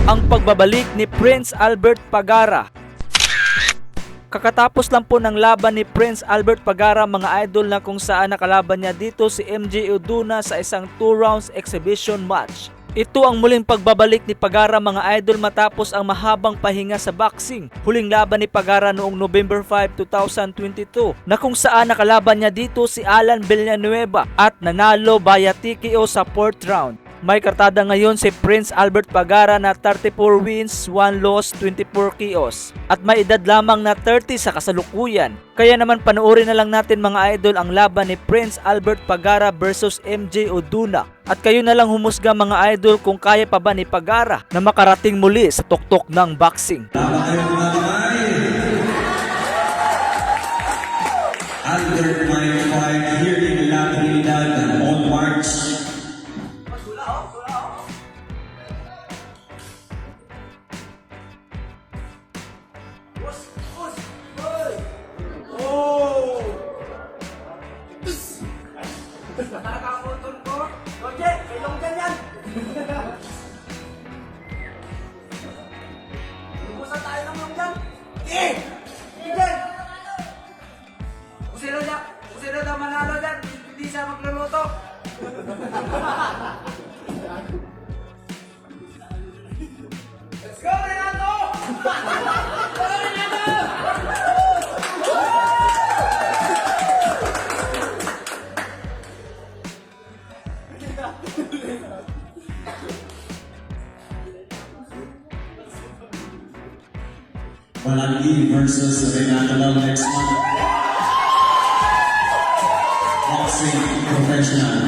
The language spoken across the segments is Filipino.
ang pagbabalik ni Prince Albert Pagara. Kakatapos lang po ng laban ni Prince Albert Pagara mga idol, na kung saan nakalaban niya dito si MJ Uduna sa isang 2 rounds exhibition match. Ito ang muling pagbabalik ni Pagara mga idol matapos ang mahabang pahinga sa boxing. Huling laban ni Pagara noong November 5, 2022 na kung saan nakalaban niya dito si Alan Villanueva at nanalo via TKO sa 4th round. May kartada ngayon si Prince Albert Pagara na 34 wins, 1 loss, 24 KOs. At may edad lamang na 30 sa kasalukuyan. Kaya naman panoorin na lang natin mga idol ang laban ni Prince Albert Pagara versus MJ Uduna. At kayo na lang humusga mga idol kung kaya pa ba ni Pagara na makarating muli sa tuktok ng boxing. Under my fight here in La Trinidad on March. Nakakaputol ko. Roger, may long dyan yan. Lubusan tayo ng long dyan. Eh! Dyan! Kung sino na manalo dyan, hindi siya magluluto. Let's go, Renato! Go, Renato! Walangi versus Renato Lau next month. Boxing professional.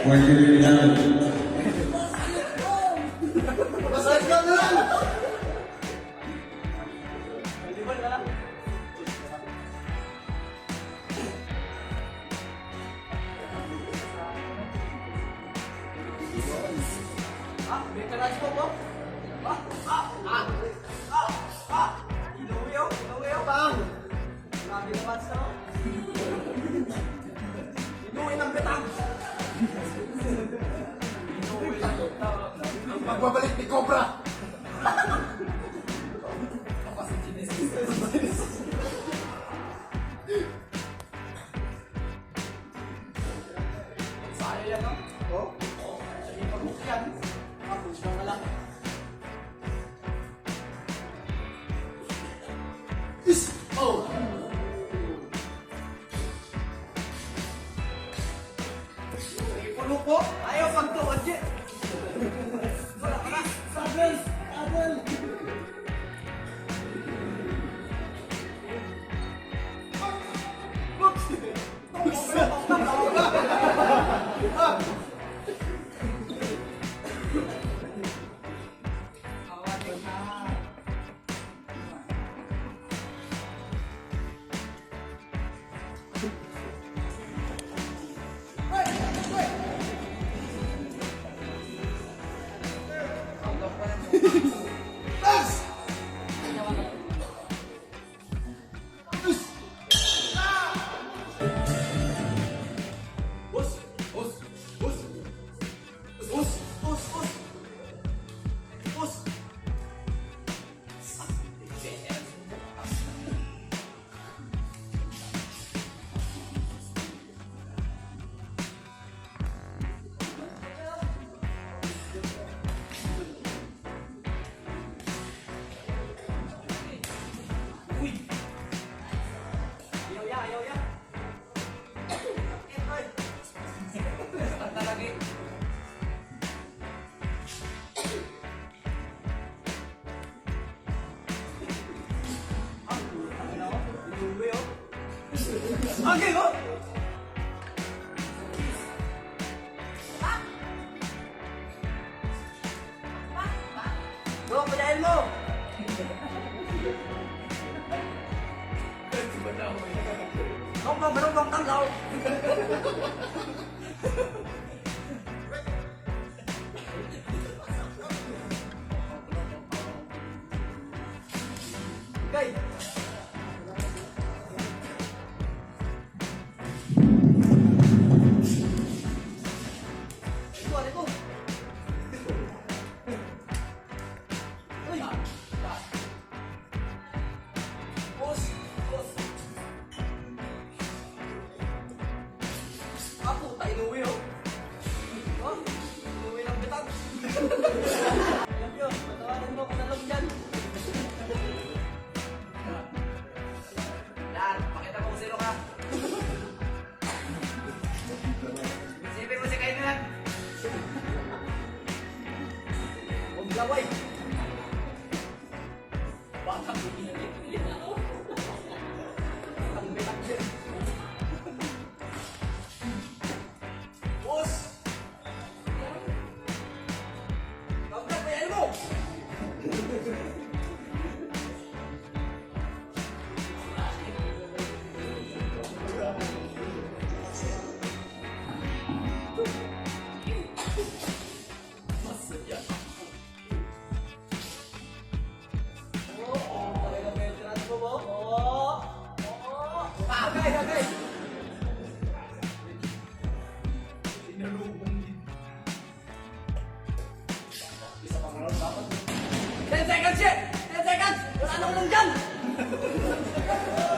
Pwede rin lang. Magbabalik ni Cobra! Sayang yan, no? Oo. Sige, pag-book yan. Tapos na lang. Oh! Sige, pulo po. Ayaw pag-tuwad dyan. Okay, go! Go, padahin mo! Meron bang tanglaw? Okay. dyan!